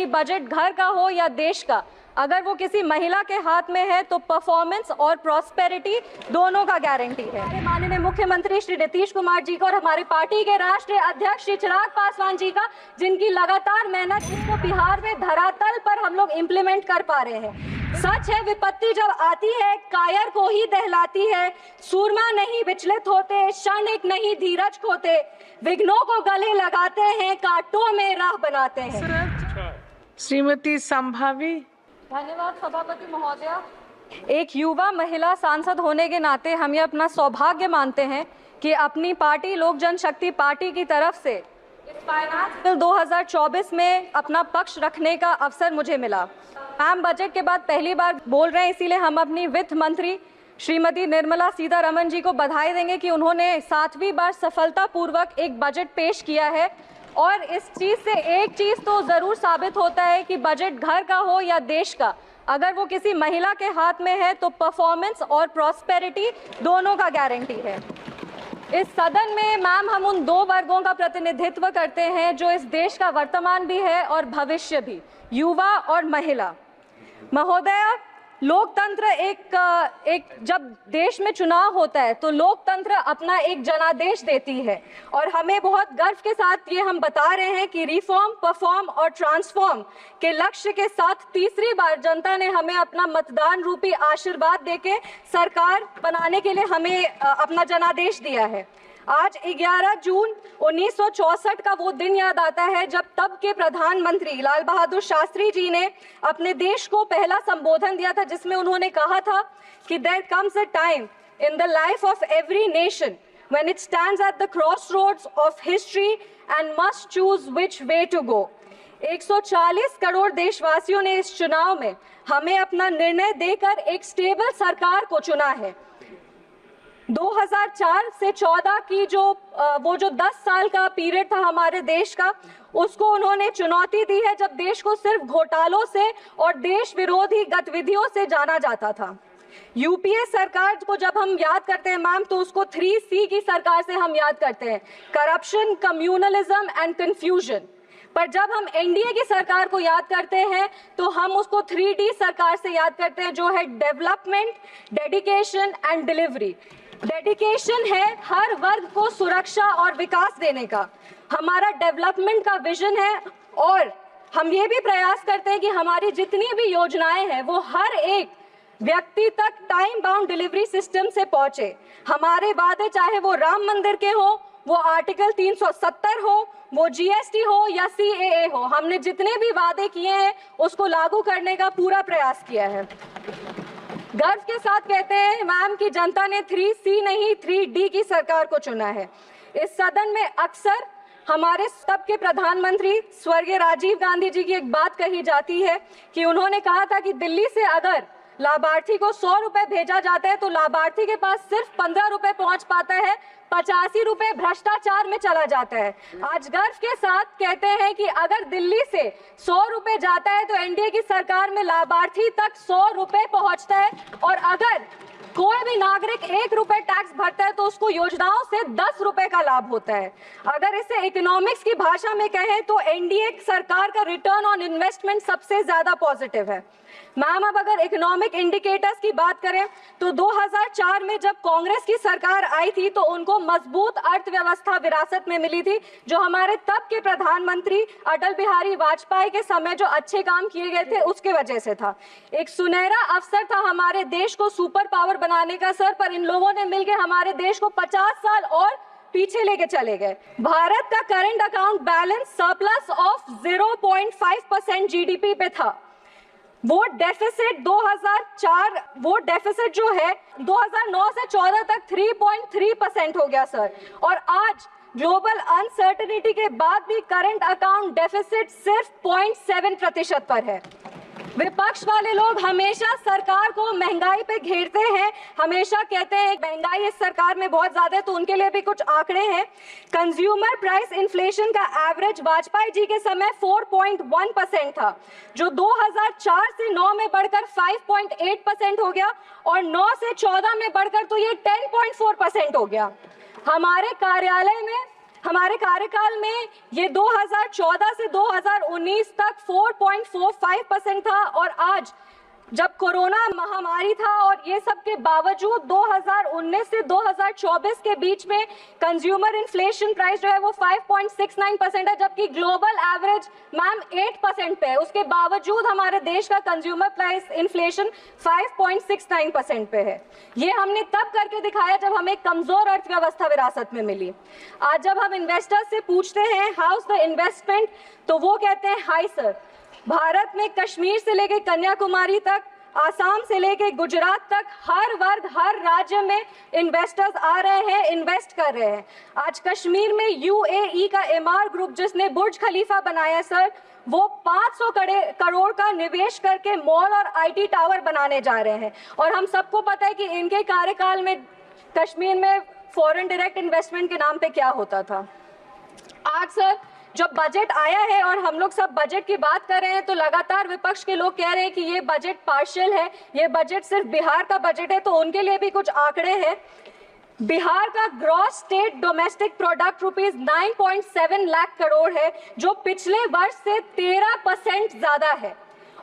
कि बजट घर का हो या देश का, अगर वो किसी महिला के हाथ में है तो परफॉर्मेंस और प्रॉस्पेरिटी दोनों का गारंटी है। हमारे माननीय मुख्यमंत्री श्री नीतीश कुमार जी का और हमारी पार्टी के राष्ट्रीय अध्यक्ष श्री चिराग पासवान जी का, जिनकी लगातार मेहनत इसको बिहार में धरातल पर हम लोग इम्प्लीमेंट कर पा रहे हैं। सच है, विपत्ति जब आती है कायर को ही दहलाती है, सूरमा नहीं विचलित होते, क्षणिक नहीं धीरज खोते, विघ्नों को गले लगाते हैं, कांटों में राह बनाते हैं। श्रीमती संभावी। धन्यवाद सभापति महोदय। एक युवा महिला सांसद होने के नाते हम ये अपना सौभाग्य मानते हैं कि अपनी पार्टी लोक जनशक्ति पार्टी की तरफ से इस फाइनेंस बिल 2024 में अपना पक्ष रखने का अवसर मुझे मिला। मैम बजट के बाद पहली बार बोल रहे हैं, इसीलिए हम अपनी वित्त मंत्री श्रीमती निर्मला सीतारमण जी को बधाई देंगे कि उन्होंने 7वीं बार सफलतापूर्वक एक बजट पेश किया है। और इस चीज़ से एक चीज़ तो ज़रूर साबित होता है कि बजट घर का हो या देश का, अगर वो किसी महिला के हाथ में है तो परफॉर्मेंस और प्रॉस्पेरिटी दोनों का गारंटी है। इस सदन में मैम हम उन 2 वर्गों का प्रतिनिधित्व करते हैं जो इस देश का वर्तमान भी है और भविष्य भी, युवा और महिला। महोदया, लोकतंत्र एक जब देश में चुनाव होता है तो लोकतंत्र अपना एक जनादेश देती है और हमें बहुत गर्व के साथ ये हम बता रहे हैं कि रिफॉर्म, परफॉर्म और ट्रांसफॉर्म के लक्ष्य के साथ तीसरी बार जनता ने हमें अपना मतदान रूपी आशीर्वाद देके सरकार बनाने के लिए हमें अपना जनादेश दिया है। आज 11 जून 1964 का वो दिन याद आता है जब तब के प्रधानमंत्री लाल बहादुर शास्त्री जी ने अपने देश को पहला संबोधन दिया था, जिसमें उन्होंने कहा था कि there comes a time in the life of every nation when it stands at the crossroads of history and must choose which way to go. 140 crore देशवासियों ने इस चुनाव में हमें अपना निर्णय देकर एक स्टेबल सरकार को चुना है। 2004 से 14 की वो जो 10 साल का पीरियड था हमारे देश का, उसको उन्होंने चुनौती दी है जब देश को सिर्फ घोटालों से और देश विरोधी गतिविधियों से जाना जाता था। यूपीए सरकार को जब हम याद करते हैं मैम तो उसको 3C की सरकार से हम याद करते हैं, करप्शन, कम्युनलिज्म एंड कंफ्यूजन। पर जब हम एनडीए की सरकार को याद करते हैं तो हम उसको 3D सरकार से याद करते हैं, जो है development, dedication and delivery. Dedication है हर वर्ग को सुरक्षा और विकास देने का, हमारा डेवलपमेंट का विजन है और हम ये भी प्रयास करते हैं कि हमारी जितनी भी योजनाएं हैं वो हर एक व्यक्ति तक टाइम बाउंड डिलीवरी सिस्टम से पहुंचे। हमारे वादे चाहे वो राम मंदिर के हो, वो आर्टिकल 370 हो, वो जीएसटी हो या CAA हो, हमने जितने भी वादे किए हैं उसको लागू करने का पूरा प्रयास किया है। गर्व के साथ कहते हैं मैम कि जनता ने 3C नहीं 3D की सरकार को चुना है। इस सदन में अक्सर हमारे तब के प्रधानमंत्री स्वर्गीय राजीव गांधी जी की एक बात कही जाती है कि उन्होंने कहा था कि दिल्ली से अगर लाभार्थी को 100 रुपए भेजा जाता है तो लाभार्थी के पास सिर्फ 15 रुपए पहुंच पाता है, 85 रुपए भ्रष्टाचार में चला जाता है। आज गर्व के साथ कहते हैं कि अगर दिल्ली से 100 रुपए जाता है तो एनडीए की सरकार में लाभार्थी तक 100 रुपए पहुंचता है और अगर कोई भी नागरिक 1 रुपए टैक्स भरता है तो उसको योजनाओं से 10 रुपए का लाभ होता है। अगर इसे इकोनॉमिक्स की भाषा में कहें तो एनडीए सरकार का रिटर्न ऑन इन्वेस्टमेंट सबसे ज्यादा पॉजिटिव है। मैम अब अगर इकोनॉमिक इंडिकेटर्स की बात करें तो 2004 में जब कांग्रेस की सरकार आई थी तो उनको मजबूत अर्थव्यवस्था विरासत में मिली थी, जो हमारे तब के प्रधानमंत्री अटल बिहारी वाजपेयी के समय जो अच्छे काम किए गए थे उसके वजह से था। एक सुनहरा अवसर था हमारे देश को सुपर पावर बनाने का सर, पर इन लोगों ने मिलकर हमारे देश को 50 साल और पीछे लेके चले गए। भारत का current account balance surplus of 0.5% GDP पे था। वो डेफिसिट 2004 वो डेफिसिट जो है 2009 से 14 तक 3.3% हो गया सर, और आज ग्लोबल अनसर्टेनिटी के बाद भी करंट अकाउंट डेफिसिट सिर्फ 0.7% पर है। विपक्ष वाले लोग हमेशा सरकार को महंगाई पे घेरते हैं, हमेशा कहते हैं महंगाई इस सरकार में बहुत ज्यादा है, तो उनके लिए भी कुछ आंकड़े हैं। कंज्यूमर प्राइस इन्फ्लेशन का एवरेज वाजपेयी जी के समय 4.1% था, जो 2004 से 9 में बढ़कर 5.8% हो गया और 9 से 14 में बढ़कर तो ये 10.4% हो गया। हमारे कार्यालय में हमारे कार्यकाल में ये 2014 से 2019 तक 4.45% था, और आज जब कोरोना महामारी था और ये सब के बावजूद 2019 से 2024 के बीच में कंज्यूमर इन्फ्लेशन प्राइस जो है वो 5.69% है, जबकि ग्लोबल एवरेज मैम 8% पे है। उसके बावजूद हमारे देश का कंज्यूमर प्राइस इन्फ्लेशन 5.69% पे है। ये हमने तब करके दिखाया जब हमें कमजोर अर्थव्यवस्था विरासत में मिली। आज जब हम इन्वेस्टर्स से पूछते हैं हाउस द इन्वेस्टमेंट, तो वो कहते हैं हाई सर। भारत में कश्मीर से लेके कन्याकुमारी तक, आसाम से लेके गुजरात तक, हर वर्ग हर राज्य में इन्वेस्टर्स आ रहे हैं, इन्वेस्ट कर रहे हैं। आज कश्मीर में यूएई का एमआर ग्रुप जिसने बुर्ज खलीफा बनाया सर, वो 500 करोड़ का निवेश करके मॉल और आईटी टावर बनाने जा रहे हैं। और हम सबको पता है कि इनके कार्यकाल में कश्मीर में फॉरेन डायरेक्ट इन्वेस्टमेंट के नाम पे क्या होता था। आज सर जब बजट आया है और हम लोग सब बजट की बात कर रहे हैं, तो लगातार विपक्ष के लोग कह रहे हैं कि ये बजट पार्शियल है, ये बजट सिर्फ बिहार का बजट है। तो उनके लिए भी कुछ आंकड़े हैं। बिहार का gross state domestic product rupees 9.7 lakh crore है, जो पिछले वर्ष से 13% ज्यादा है।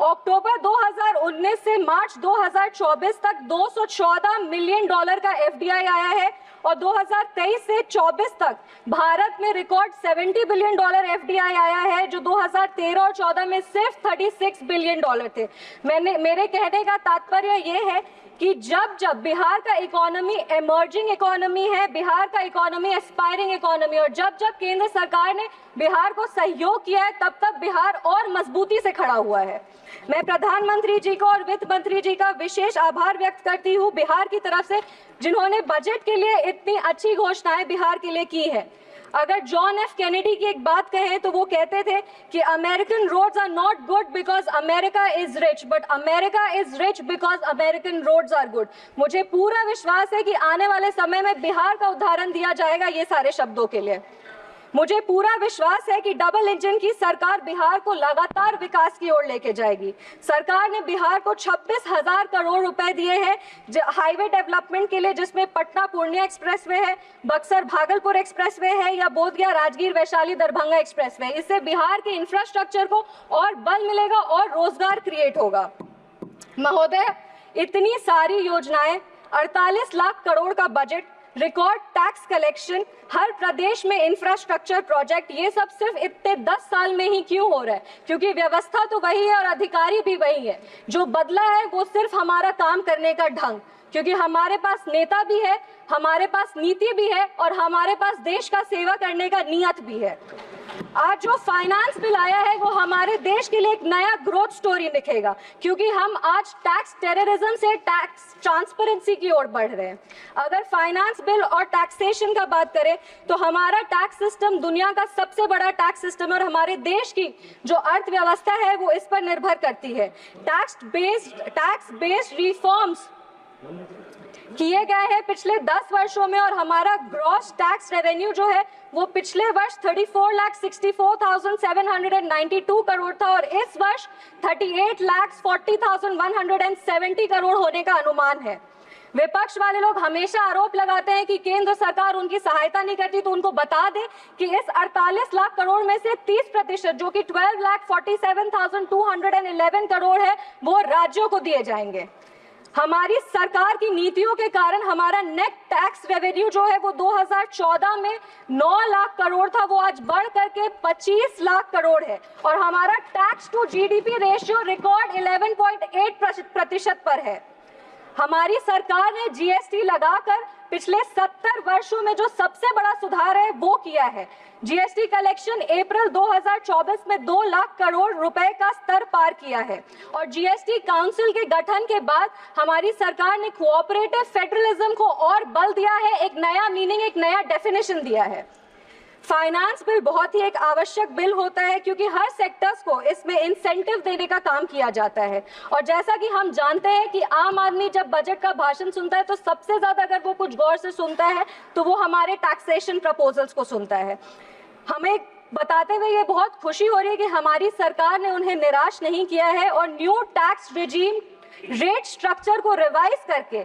अक्टूबर 2019 से मार्च 2024 तक 214 मिलियन डॉलर का एफडीआई आया है, और 2023 से 24 तक भारत में रिकॉर्ड 70 बिलियन डॉलर एफडीआई आया है, जो 2013 और 14 में सिर्फ 36 बिलियन डॉलर थे। मेरे कहने का तात्पर्य ये है कि जब जब बिहार का इकोनॉमी एमर्जिंग इकोनॉमी है, बिहार का इकोनॉमी एस्पायरिंग इकोनॉमी, और जब जब केंद्र सरकार ने बिहार को सहयोग किया है, तब तब बिहार और मजबूती से खड़ा हुआ है। मैं प्रधानमंत्री जी को और वित्त मंत्री जी का विशेष आभार व्यक्त करती हूँ बिहार की तरफ से, जिन्होंने बजट के लिए इतनी अच्छी घोषणाएं बिहार के लिए की है। अगर जॉन एफ कैनेडी की एक बात कहें तो वो कहते थे कि American roads are not good because America is rich, but America is rich because American roads are good. मुझे पूरा विश्वास है कि आने वाले समय में बिहार का उदाहरण दिया जाएगा ये सारे शब्दों के लिए। मुझे पूरा विश्वास है कि डबल इंजन की सरकार बिहार को लगातार विकास की ओर लेके जाएगी। सरकार ने बिहार को 26,000 करोड़ रुपए दिए हैं हाईवे डेवलपमेंट के लिए, जिसमें पटना पूर्णिया एक्सप्रेसवे है, बक्सर भागलपुर एक्सप्रेसवे है, या बोधगया राजगीर वैशाली दरभंगा एक्सप्रेसवे। इससे बिहार के इंफ्रास्ट्रक्चर को और बल मिलेगा और रोजगार क्रिएट होगा। महोदय, इतनी सारी योजनाएं, 48 लाख करोड़ का बजट, रिकॉर्ड टैक्स कलेक्शन, हर प्रदेश में इंफ्रास्ट्रक्चर प्रोजेक्ट, ये सब सिर्फ इतने 10 साल में ही क्यों हो रहा है? क्योंकि व्यवस्था तो वही है और अधिकारी भी वही है। जो बदला है वो सिर्फ हमारा काम करने का ढंग, क्योंकि हमारे पास नेता भी है, हमारे पास नीति भी है, और हमारे पास देश का सेवा करने का नियत भी है। आज जो फाइनेंस बिल आया है वो हमारे देश के लिए एक नया ग्रोथ स्टोरी दिखेगा, क्योंकि हम आज टैक्स टेररिज्म से टैक्स ट्रांसपेरेंसी की ओर बढ़ रहे हैं। अगर फाइनेंस बिल और टैक्सेशन का बात करें तो हमारा टैक्स सिस्टम दुनिया का सबसे बड़ा टैक्स सिस्टम है, और हमारे देश की जो अर्थव्यवस्था है वो इस पर निर्भर करती है। टैक्स बेस्ड रिफॉर्म्स किए गए हैं पिछले 10 वर्षों में, और हमारा ग्रॉस टैक्स रेवेन्यू जो है वो पिछले वर्ष 34,64,792 करोड़ था, और इस वर्ष 38,40,170 करोड़ होने का अनुमान है। विपक्ष वाले लोग हमेशा आरोप लगाते हैं कि केंद्र सरकार उनकी सहायता नहीं करती, तो उनको बता दें कि इस 48 लाख करोड़ में से 30% जो कि 12,47,211 करोड़ है वो राज्यों को दिए जाएंगे। हमारी सरकार की नीतियों के कारण हमारा नेट टैक्स रेवेन्यू जो है वो 2014 में 9 लाख करोड़ था, वो आज बढ़ करके 25 लाख करोड़ है, और हमारा tax to GDP ratio record 11.8% पर है। हमारी सरकार ने जीएसटी लगाकर पिछले 70 वर्षों में जो सबसे बड़ा सुधार है वो किया है। जीएसटी कलेक्शन अप्रैल 2024 में 2 लाख करोड़ रुपए का स्तर पार किया है, और जीएसटी काउंसिल के गठन के बाद हमारी सरकार ने कोऑपरेटिव फेडरलिज्म को और बल दिया है, एक नया मीनिंग, एक नया डेफिनेशन दिया है। फाइनेंस बिल बहुत ही एक आवश्यक बिल होता है, क्योंकि हर सेक्टर्स को इसमें इंसेंटिव देने का काम किया जाता है। और जैसा कि हम जानते हैं कि आम आदमी जब बजट का भाषण सुनता है तो सबसे ज्यादा अगर वो कुछ गौर से सुनता है तो वो हमारे टैक्सेशन प्रपोजल्स को सुनता है। हमें बताते हुए ये बहुत खुशी हो रही है कि हमारी सरकार ने उन्हें निराश नहीं किया है, और new tax regime rate structure को रिवाइज करके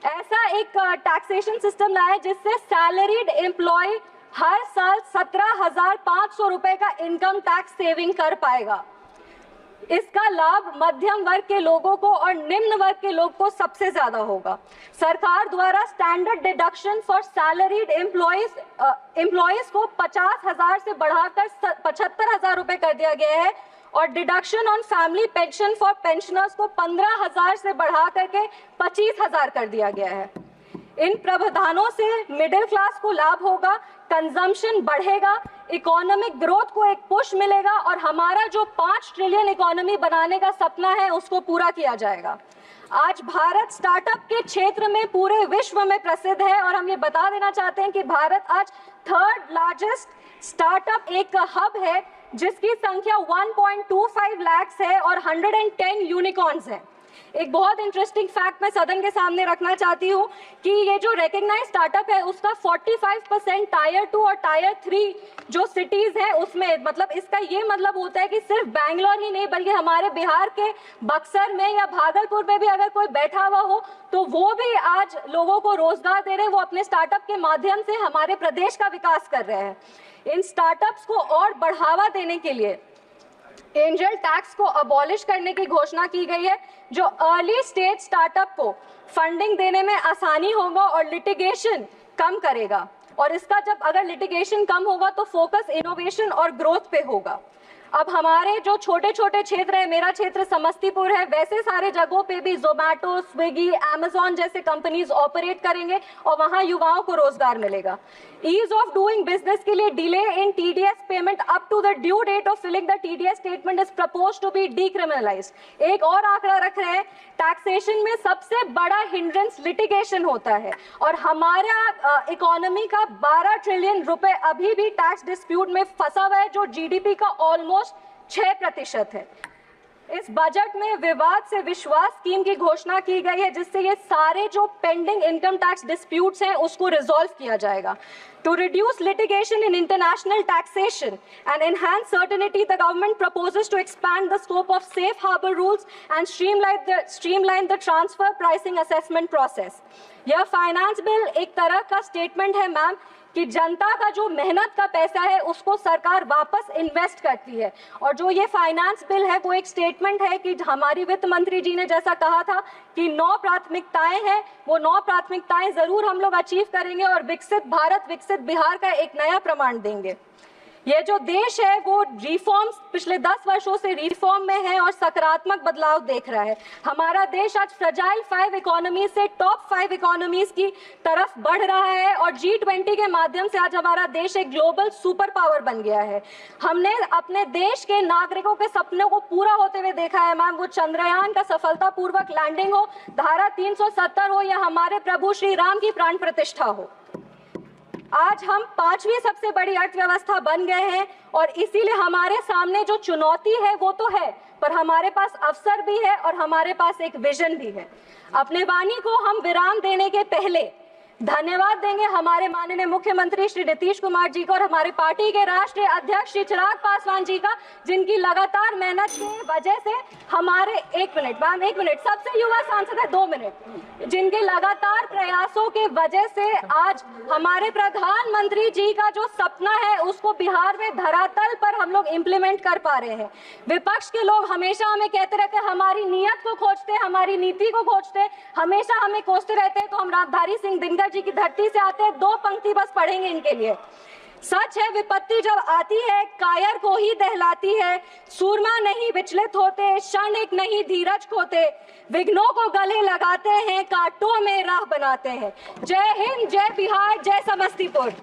ऐसा एक टैक्सेशन सिस्टम लाया जिससे सैलरीड एम्प्लॉय हर साल 17,500 रुपए का इनकम टैक्स सेविंग कर पाएगा। इसका लाभ मध्यम वर्ग के लोगों को और निम्न वर्ग के लोग को सबसे ज्यादा होगा। सरकार द्वारा standard deduction for salaried employees को 50,000 से बढ़ाकर 75,000 रुपए कर दिया गया है और deduction on family pension for pensioners को 15,000 से बढ़ा करके 25,000 कर दिया गया है। इन प्रावधानों से मिडिल क्लास को लाभ होगा, कंजम्पशन बढ़ेगा, इकोनॉमिक ग्रोथ को एक पुश मिलेगा और हमारा जो 5 ट्रिलियन इकोनॉमी बनाने का सपना है उसको पूरा किया जाएगा। आज भारत स्टार्टअप के क्षेत्र में पूरे विश्व में प्रसिद्ध है और हम ये बता देना चाहते हैं कि भारत आज 3rd लार्जेस्ट स्टार्टअप एक हब है जिसकी संख्या 1.25 लाख है और 110 यूनिकॉर्न्स हैं। एक बहुत इंटरेस्टिंग फैक्ट मैं सदन के सामने रखना चाहती हूँ कि ये जो रिकग्नाइज्ड स्टार्टअप है उसका 45% टायर 2 और टायर 3 जो सिटीज है उसमें, मतलब इसका ये मतलब होता है कि सिर्फ बैंगलोर ही नहीं बल्कि हमारे बिहार के बक्सर में या भागलपुर में भी अगर कोई बैठा हुआ हो तो वो भी आज लोगों को रोजगार दे रहे हैं, वो अपने स्टार्टअप के माध्यम से हमारे प्रदेश का विकास कर रहे हैं। इन स्टार्टअप्स को और बढ़ावा देने के लिए एंजल टैक्स को अबॉलिश करने की घोषणा की गई है जो अर्ली स्टेज स्टार्टअप को फंडिंग देने में आसानी होगा और लिटिगेशन कम करेगा। और इसका जब अगर लिटिगेशन कम होगा तो फोकस इनोवेशन और ग्रोथ पे होगा। अब हमारे जो छोटे छोटे क्षेत्र है, मेरा क्षेत्र समस्तीपुर है, वैसे सारे जगहों पे भी जोमैटो, स्विगी, अमेजॉन जैसे कंपनीज ऑपरेट करेंगे और वहां युवाओं को रोजगार मिलेगा। ईज ऑफ डूइंग बिजनेस के लिए delay in TDS payment up to the due date of filing the TDS statement is proposed to be decriminalised. एक और आंकड़ा रख रहे हैं, टैक्सेशन में सबसे बड़ा हिंड्रेंस लिटिगेशन होता है और हमारा इकोनॉमी का 12 ट्रिलियन रुपए अभी भी टैक्स डिस्प्यूट में फंसा हुआ है जो जीडीपी का ऑलमोस्ट 6% है। इस बजट में विवाद से विश्वास स्कीम की घोषणा की गई है जिससे ये सारे जो पेंडिंग इनकम टैक्स डिस्प्यूट्स हैं उसको रिजॉल्व किया जाएगा। To reduce litigation in international taxation and enhance certainty, the government proposes to expand the scope of safe harbor rules and streamline the transfer pricing assessment process. यह finance bill एक तरह का statement है ma'am कि जनता का जो मेहनत का पैसा है उसको सरकार वापस इन्वेस्ट करती है और जो ये फाइनेंस बिल है वो एक स्टेटमेंट है कि हमारी वित्त मंत्री जी ने जैसा कहा था कि 9 प्राथमिकताएं हैं, वो 9 प्राथमिकताएं जरूर हम लोग अचीव करेंगे और विकसित भारत, विकसित बिहार का एक नया प्रमाण देंगे। ये जो देश है वो रिफॉर्म्स पिछले 10 वर्षों से रिफॉर्म में है और सकारात्मक बदलाव देख रहा है। हमारा देश आज फ्रजाइल 5 इकोनॉमी से टॉप 5 इकोनॉमीज की तरफ बढ़ रहा है और G20 के माध्यम से आज हमारा देश एक ग्लोबल सुपर पावर बन गया है। हमने अपने देश के नागरिकों के सपनों को पूरा होते हुए देखा है मैम, वो चंद्रयान का सफलतापूर्वक लैंडिंग हो, धारा 370 हो या हमारे प्रभु श्री राम की प्राण प्रतिष्ठा हो। आज हम 5वीं सबसे बड़ी अर्थव्यवस्था बन गए हैं और इसीलिए हमारे सामने जो चुनौती है वो तो है पर हमारे पास अवसर भी है और हमारे पास एक विजन भी है। अपने वाणी को हम विराम देने के पहले धन्यवाद देंगे हमारे माननीय मुख्यमंत्री श्री नीतीश कुमार जी को और हमारे पार्टी के राष्ट्रीय अध्यक्ष श्री चिराग पासवान जी का, जिनकी लगातार मेहनत की वजह से हमारे 1 मिनट मैम 1 मिनट सबसे युवा सांसद है 2 मिनट, जिनके लगातार प्रयासों के वजह से आज हमारे प्रधानमंत्री जी का जो सपना है उसको बिहार में धरातल पर हम लोग इम्प्लीमेंट कर पा रहे हैं। विपक्ष के लोग हमेशा हमें कहते रहते हैं, हमारी नीयत को खोजते, हमारी नीति को खोजते, हमेशा हमें कोसते रहते हैं। तो हम राजधारी सिंह दिनकर जी की धरती से आते हैं, 2 पंक्ति बस पढ़ेंगे इनके लिए। सच है विपत्ति जब आती है कायर को ही दहलाती है, सूरमा नहीं विचलित होते, क्षणिक नहीं धीरज खोते, विघ्नों को गले लगाते हैं, कांटों में राह बनाते हैं। जय हिंद, जय बिहार, जय समस्तीपुर।